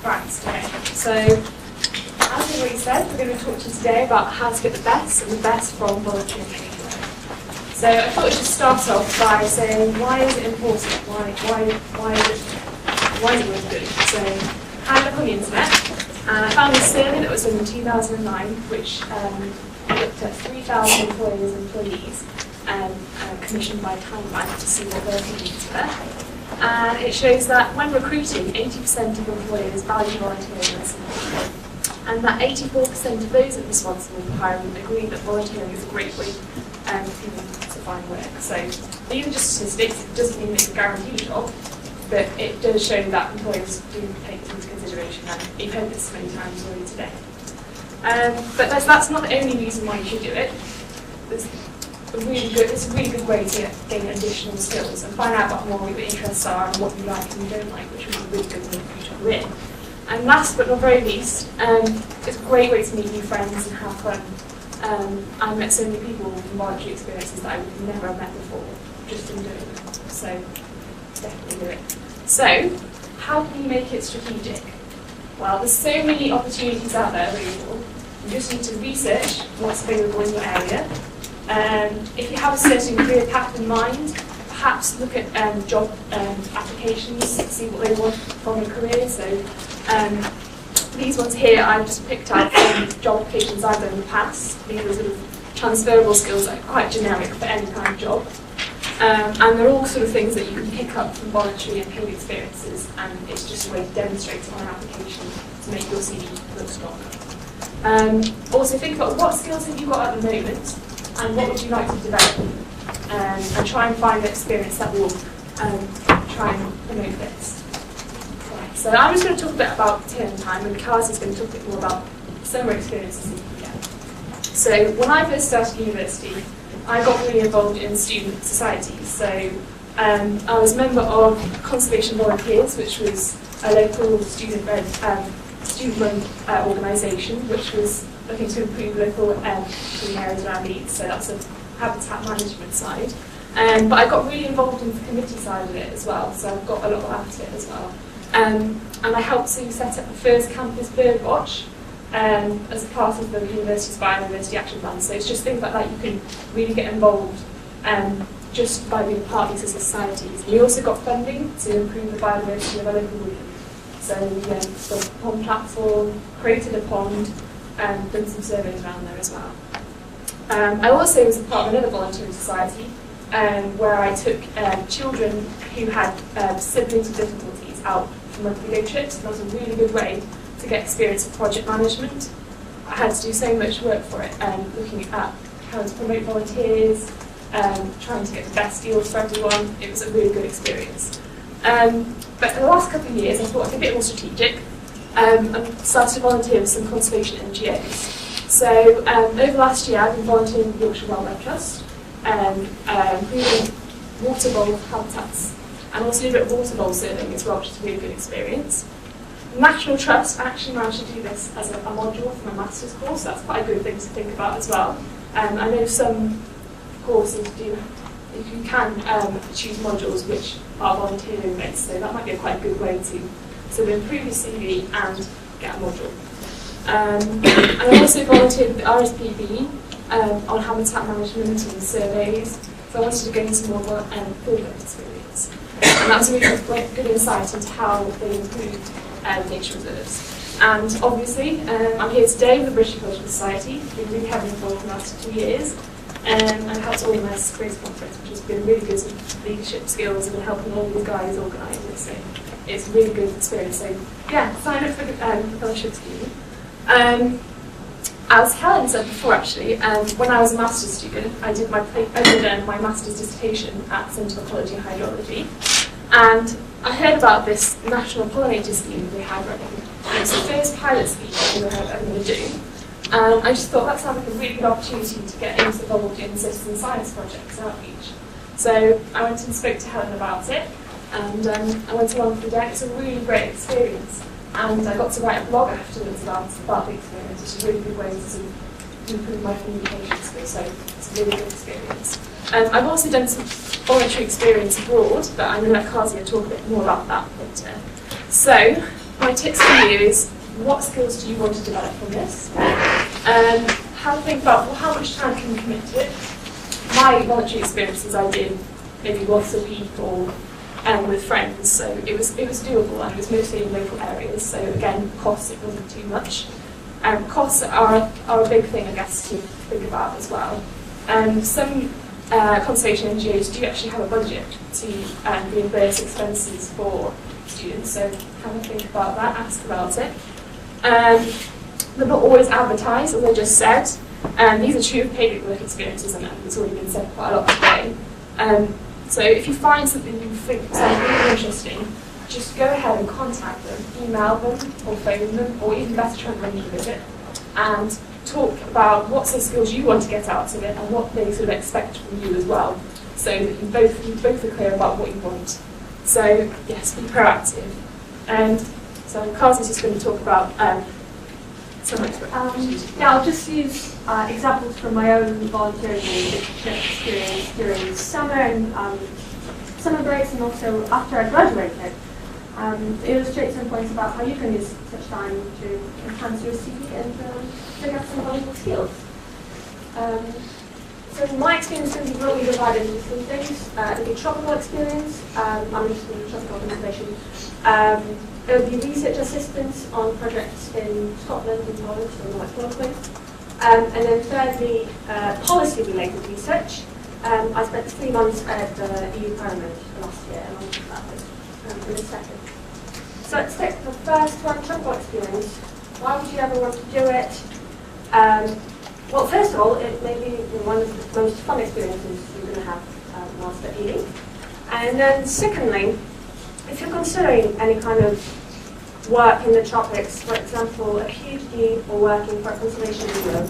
practice today. So, as we already said, we're going to talk to you today about how to get the best and the best from voluntary and paid work. So I thought I should start off by saying, why is it important? Why is it worth doing? So I had a look on the internet, and I found a survey that was done in 2009, which looked at 3,000 employers and employees commissioned by Time Bank to see what their opinions were. And it shows that when recruiting, 80% of employers value volunteerism, and that 84% of those that are responsible for hiring agree that volunteering is a great way for people to find work. So these are just statistics. It doesn't mean it's a guaranteed job, but it does show that employers do take this into consideration, and you've heard this many times already today. But that's not the only reason why you should do it. It's a really good way to gain additional skills and find out what more your interests are and what you like and you don't like, which will be really good in the future career. And last but not very least, it's a great way to meet new friends and have fun. I met so many people from voluntary experiences that I would never have met before, just in doing them. So definitely do it. So, how can you make it strategic? Well, there's so many opportunities out there available. You just need to research what's available in your area. If you have a certain career path in mind, perhaps look at job applications, see what they want from your career. So these ones here I've just picked out from job applications I've done in the past. These are sort of transferable skills that are quite generic for any kind of job. And they're all sort of things that you can pick up from voluntary and paid experiences, and it's just a way to demonstrate on an application to make your CV look stronger. Also think about what skills have you got at the moment, and what would you like to develop, and try and find the experience that will try and promote this. Right, so I'm just going to talk a bit about term time, and Kasia's going to talk a bit more about summer experiences that you can get. So when I first started university, I got really involved in student societies. So I was a member of Conservation Volunteers, which was a local student-run organisation, which was looking to improve local green areas around Leeds. So that's a habitat management side. But I got really involved in the committee side of it as well, so I've got a lot out of it as well. And I helped to set up the first campus bird watch as a part of the university's biodiversity action plan. So it's just things like that you can really get involved just by being part of these societies. We also got funding to improve the biodiversity of our local region. So we built a pond platform, created a pond, and done some surveys around there as well. I also was a part of another volunteering society where I took children who had siblings with difficulties out for monthly day trips. That was a really good way to get experience of project management. I had to do so much work for it, looking at how to promote volunteers, trying to get the best deals for everyone. It was a really good experience. But in the last couple of years, I thought I'd be a bit more strategic and started to volunteer with some conservation NGOs. So over the last year, I've been volunteering with Yorkshire Wildlife Trust, improving water bowl habitats, and also did a bit of water bowl surveying as well, which is a really good experience. National Trust actually managed to do this as a module for my master's course, so that's quite a good thing to think about as well. I know some courses do, if you can choose modules which are volunteering based, so that might be quite a good way to sort of improve your CV and get a module. And I also volunteered with the RSPB on habitat management and surveys, so I wanted to gain some more field work experience. And that was a really good insight into how they improved nature reserves. And obviously, I'm here today with the British Ecological Society. I've been really heavily involved in the last 2 years, and helped organise the Grace Conference, which has been really good leadership skills and helping all these guys organise it. So it's a really good experience. So yeah, sign up for the fellowship scheme. As Helen said before, actually, when I was a master's student, I did my master's dissertation at Centre for Ecology and Hydrology, and I heard about this national pollinator scheme that they had running. It was the first pilot scheme they were going to do, and I just thought that sounded like a really good opportunity to get involved in citizen science projects and outreach. So I went and spoke to Helen about it, and I went along for the day. It's a really great experience. And I got to write a blog afterwards about the experience, which is a really good way to sort of improve my communication skills, so it's a really good experience. I've also done some voluntary experience abroad, but I'm going to let Kasia talk a bit more about that later. So, my tips for you is, what skills do you want to develop from this? Have a think about, well, how much time can you commit to it? My voluntary experiences I did maybe once a week or with friends, so it was doable, and it was mostly in local areas. So again, costs, it wasn't too much. Costs are a big thing, I guess, to think about as well. Some conservation NGOs do actually have a budget to reimburse expenses for students, so have a think about that, ask about it. They're not always advertised, as I just said. These are true paid work experiences, and it's already been said quite a lot today. So if you find something you think sounds really interesting, just go ahead and contact them, email them, or phone them, or even better, try and arrange a visit, and talk about what sort of skills you want to get out of it and what they sort of expect from you as well, so that you both are clear about what you want. So yes, be proactive. And so Kasia's just going to talk about some experience. Yeah, I'll just use examples from my own volunteering experience during summer and summer breaks, and also after I graduated. To illustrate some points about how you can use such time to enhance your CV and pick up some valuable skills. So my experience is going to be really divided into three things. It'll be tropical experience, I'm interested in tropical conservation. There will be research assistance on projects in Scotland and Poland, so like locally. And then thirdly, policy-related research. I spent 3 months at the EU Parliament last year, and I'll talk about this in a second. So let's take the first one, tropical experience. Why would you ever want to do it? Well, first of all, it may be one of the most fun experiences you're going to have while studying. And then secondly, if you're considering any kind of work in the tropics, for example, a PhD or working for a conservation NGO,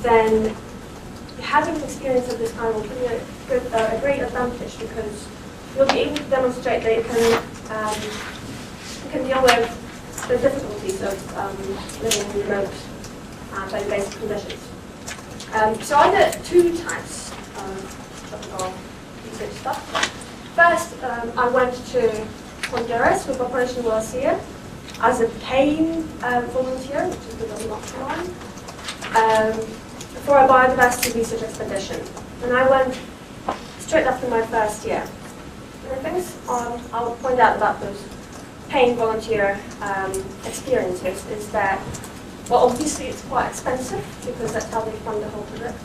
then having experience of this kind will give you a great advantage, because you'll be able to demonstrate that you can deal with the difficulties of living in remote and basic conditions. So I did 2 types of tropical research stuff. First, I went to Honduras with Operation Garcia as a paying volunteer, which is the long one, for a biodiversity research expedition. And I went straight after my first year. And the things I'll point out about those paying volunteer experiences is that, well, obviously it's quite expensive, because that's how they fund the whole project.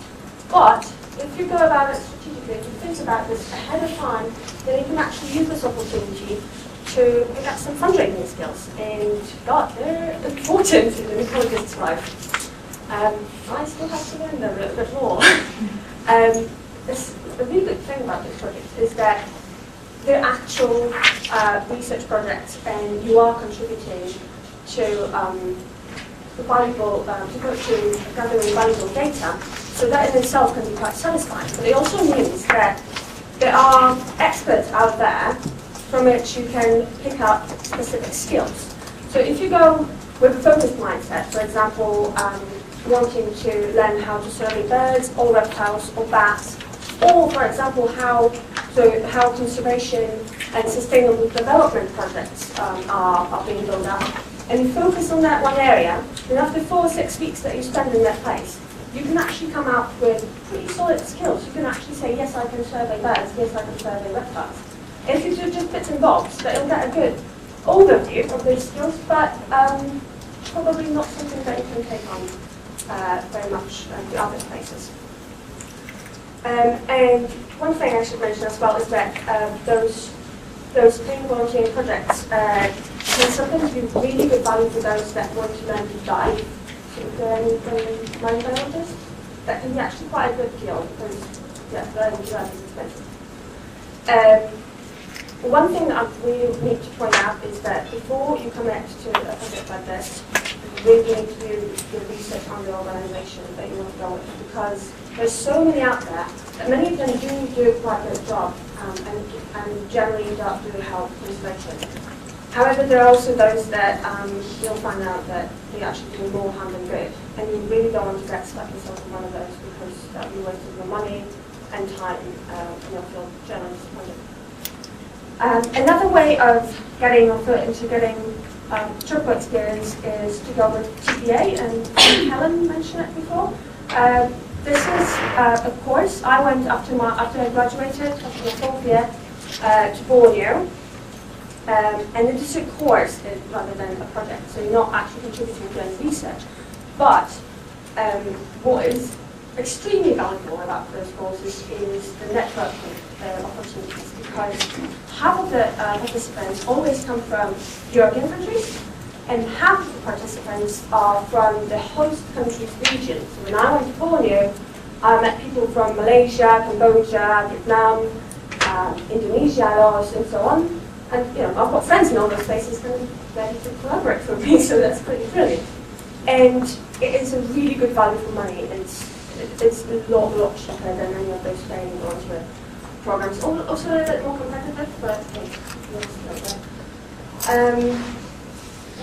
But if you go about it strategically, if you think about this ahead of time, then you can actually use this opportunity to pick up some fundraising skills. And God, they're important in an ecologist's life. I still have to learn them a little bit more. The really good thing about this project is that they're actual research projects, and you are contributing to gathering valuable data. So that in itself can be quite satisfying. But it also means that there are experts out there from which you can pick up specific skills. So if you go with a focused mindset, for example, wanting to learn how to survey birds or reptiles or bats, or for example how conservation and sustainable development projects are being built up, and you focus on that one area, then after 4 or 6 weeks that you spend in that place, you can actually come out with pretty solid skills. You can actually say, yes, I can survey birds, yes, I can survey reptiles. And if you do just bits and bobs, that you'll get a good overview of those skills, but probably not something that you can take on very much to other places. And one thing I should mention as well is that those paying volunteering projects can sometimes be really good value for those that want to learn to dive. So if there are any marine biologists, that can be actually quite a good deal, because learning to dive is expensive. One thing that we need to point out is that before you commit to a project like this, you really need to do your research on the organisation that you want to go with, because there's so many out there that many of them do quite a good job and generally do help conservation. However, there are also those that you'll find out that they actually do more harm than good, and you really don't want to get stuck yourself in one of those, because that will be wasting your money and time, and you'll feel generally disappointed. Another way of getting your foot into getting triple experience is to go with TPA, and Helen mentioned it before. This is a course. I went after I graduated, after my fourth year, to Borneo. And it is a course rather than a project, so you're not actually contributing to any research. But what is extremely valuable about those courses is the networking opportunities, because half of the participants always come from European countries, and half of the participants are from the host country's region. So when I went to Borneo, I met people from Malaysia, Cambodia, Vietnam, Indonesia, Laos, and so on. And I've got friends in all those places and ready to collaborate with me, so that's pretty brilliant. And it is a really good value for money. It's a lot cheaper than any of those training volunteer programs. Also a little bit more competitive, but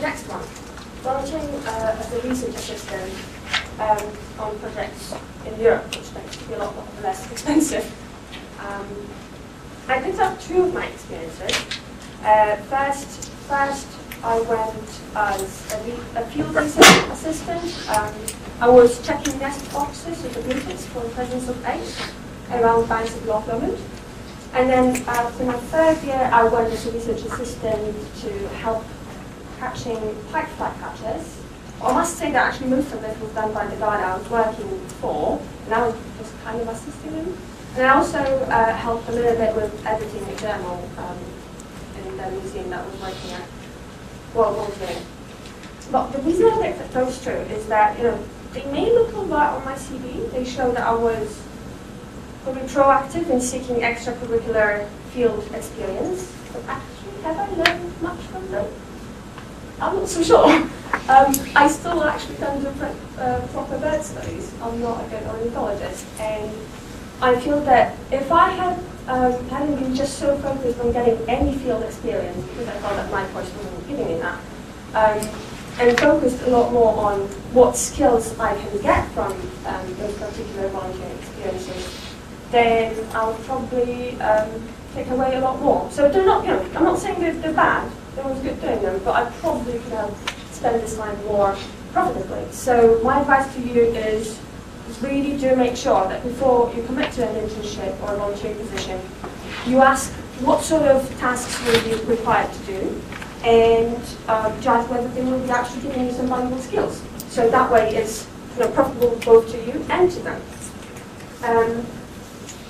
next one. Volunteering as a research assistant on projects in Europe, which tends to be a lot less expensive. I picked up two of my experiences. First, I went as a field research assistant. I was checking nest boxes with the beetles for the presence of eggs around banks of Loch Lomond. And then after my third year, I went as a research assistant to help catching pipe flycatchers. I must say that actually most of it was done by the guy that I was working for, and I was just kind of assisting him. And I also helped a little bit with editing a journal in the museum that I was working at while volunteering. But the reason I picked those two is that, they may look a lot on my CV. They show that I was probably proactive in seeking extracurricular field experience. But actually, have I learned much from them? I'm not so sure. I still actually don't do proper bird studies. I'm not a good ornithologist. And I feel that if I hadn't been just so focused on getting any field experience, because I thought that my course wasn't giving me that, and focused a lot more on what skills I can get from those particular volunteering experiences, then I'll probably take away a lot more. So they're not, I'm not saying they're bad. It was good doing them, but I probably could have spent this time more profitably. So my advice to you is really do make sure that before you commit to an internship or a volunteering position, you ask what sort of tasks will you be required to do, and judge whether they will be actually giving you some valuable skills. So that way it's profitable both to you and to them.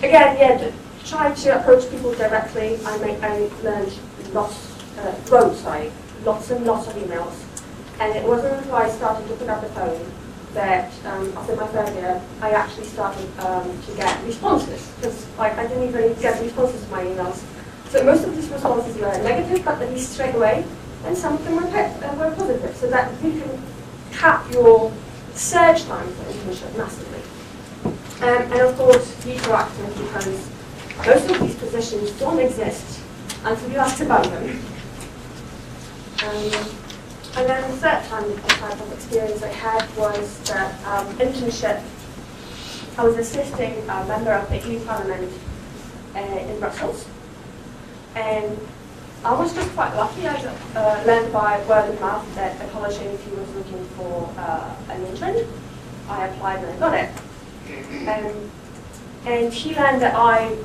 Again, try to approach people directly. I learned lots and lots of emails. And it wasn't until I started to pick up the phone that after my third year, I actually started to get responses. Because I didn't even get responses to my emails. So most of these responses were negative, but at least straight away. And some of them were positive. So that you can cap your search time for internship massively. And of course, be proactive, because most of these positions don't exist until you ask about them. And then the third type of experience I had was that internship. I was assisting a member of the EU Parliament in Brussels. And I was just quite lucky. I learned by word of mouth that Ecological was looking for an intern. I applied and I got it. And he learned that I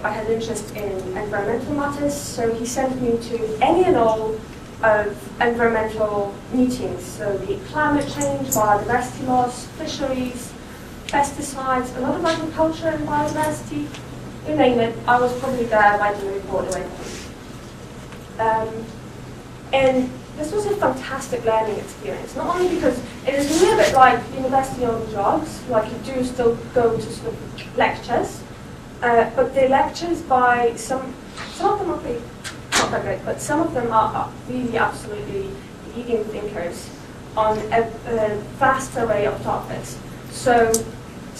had interest in environmental matters, so he sent me to any and all of environmental meetings. So the climate change, biodiversity laws, fisheries, pesticides, a lot of agriculture and biodiversity, you name it. I was probably there writing a report away from him. And this was a fantastic learning experience, not only because it is a little bit like university on drugs, like you do still go to sort of lectures, but the lectures by some of them are pretty not that good, but some of them are really absolutely leading thinkers on a vast array of topics. So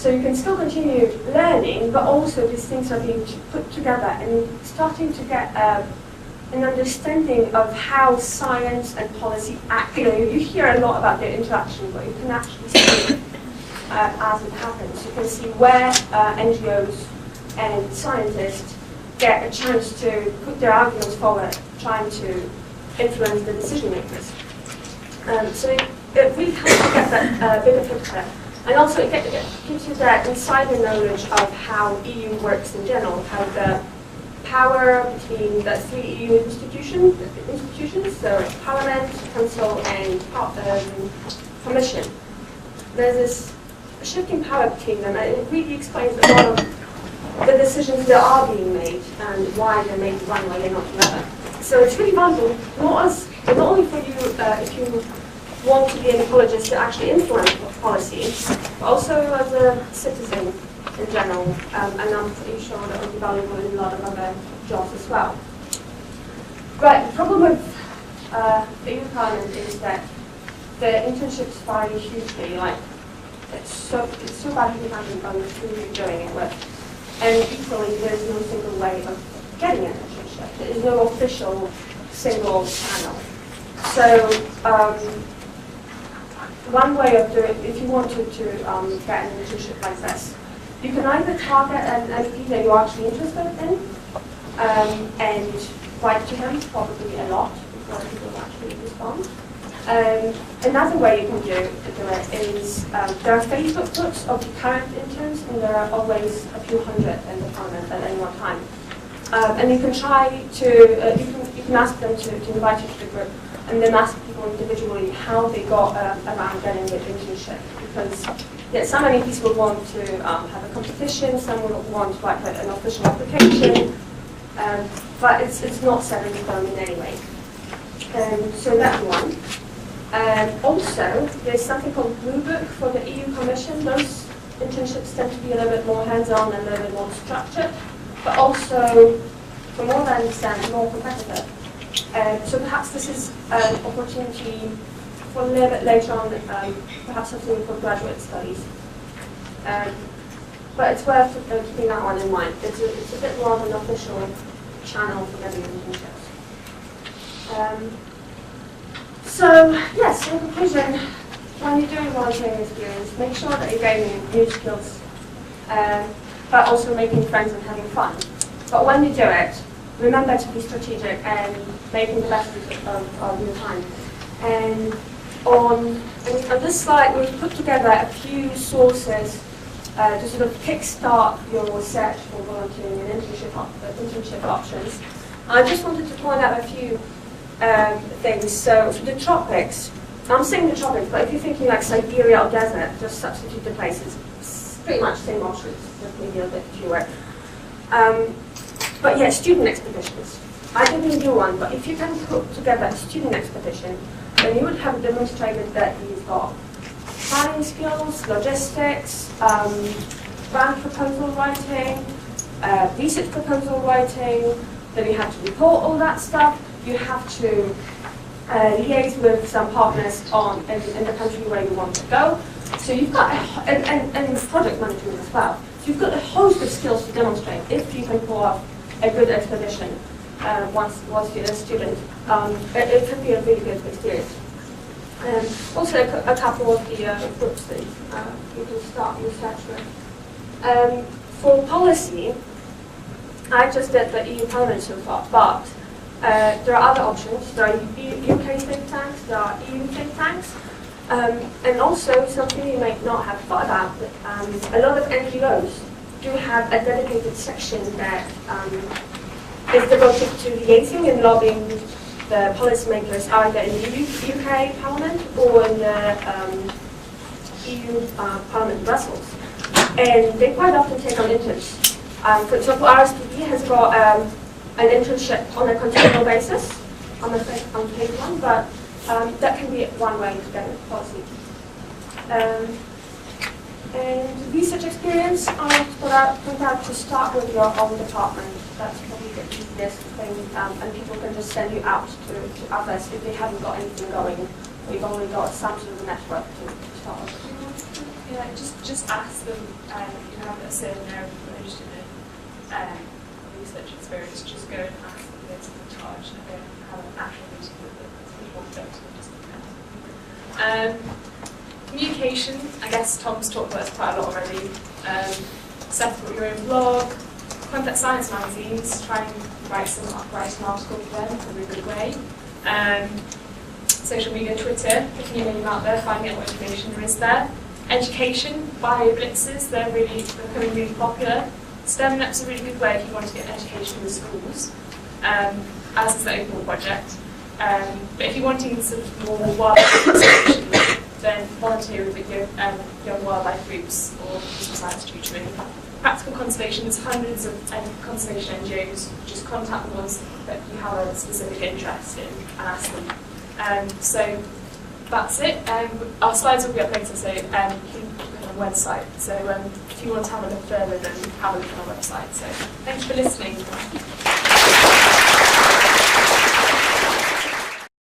you can still continue learning, but also these things are being put together and starting to get an understanding of how science and policy act. You hear a lot about their interaction, but you can actually see it as it happens. You can see where NGOs and scientists get a chance to put their arguments forward, trying to influence the decision makers. So it really helps you get that bigger picture. And also it gives you that insider knowledge of how EU works in general, how the power between the three EU institutions, so Parliament, Council, and Commission. There's this shifting power between them, and it really explains a lot of the decisions that are being made and why they're made one way and not the other. So it's really valuable, not only for you if you want to be an ecologist to actually influence policy, but also as a citizen in general, and I'm pretty sure that will be valuable in a lot of other jobs as well. Right, the problem with the EU Parliament is that the internships vary hugely. Like, it's so badly dependent on who you're doing it with. And equally, there's no single way of getting an internship. There is no official single channel. So one way of doing it, if you wanted to get an internship like this, you can either target an MP that you're actually interested in and write to him probably a lot before people actually respond. Another way you can do it is there are Facebook groups of the current interns, and there are always a few hundred in the Parliament at any one time. And you can try to you can ask them to invite you to the group, and then ask people individually how they got around getting the internship. Because some MEPs will want to have a competition, some will want like an official application, but it's not set in stone in any way. So that's one. Also, there's something called Blue Book for the EU Commission. Those internships tend to be a little bit more hands-on and a little bit more structured, but also, from what I understand, more competitive. So perhaps this is an opportunity for a little bit later on, perhaps something for graduate studies. But it's worth keeping that one in mind. It's a bit more of an official channel for getting internships. So, yes, in conclusion, when you're doing volunteering experience, make sure that you're gaining new skills, but also making friends and having fun. But when you do it, remember to be strategic and making the best of your time. And on this slide, we've put together a few sources to sort of kickstart your search for volunteering and internship options. I just wanted to point out a few things. So for the tropics, I'm saying the tropics, but if you're thinking like Siberia or desert, just substitute the places. It's pretty much the same options, just maybe a bit fewer. But yeah, student expeditions. I didn't do one, but if you can put together a student expedition, then you would have demonstrated that you've got planning skills, logistics, grant proposal writing, research proposal writing, then you have to report all that stuff. You have to liaise with some partners in the country where you want to go. So you've got, and project management as well. So you've got a host of skills to demonstrate if you can pull off a good expedition once you're a student. It can be a really good experience. Also a couple of the books that you can start your search with. For policy, I just did the EU Parliament so far, but there are other options. There are UK think tanks, there are EU think tanks, and also something you might not have thought about, a lot of NGOs do have a dedicated section that is devoted to liaising and lobbying the policymakers either in the UK Parliament or in the EU Parliament Brussels. And they quite often take on interns. For example, RSPB has got an internship on a continual basis, I'm afraid on paid one, but that can be one way to get into policy. And research experience, I would point out to start with your own department. That's probably the easiest thing, and people can just send you out to others if they haven't got anything going. We've only got some sort of network to start with. Yeah, just ask them, you have a certain area of information in research experience, just go and ask them if it's in charge and then have an actual meeting with them. People don't just communication, I guess Tom's talked about this quite a lot already. Set up your own blog, contact science magazines, try and write an article for them in a really good way. social media, Twitter, putting your name out there, finding out what information there is there. Education, bio blitzes, they're becoming really popular. STEM Net's a really good way if you want to get education in the schools, as is the Open project. But if you're wanting sort of more wildlife education, then volunteer with your young wildlife groups or some science tutoring. Practical conservation, there's hundreds of conservation NGOs. Just contact the ones that you have a specific interest in and ask them. So that's it. Our slides will be updated, so you can look on our website. So if you want to have a look further, then have a look on our website. So thank you for listening.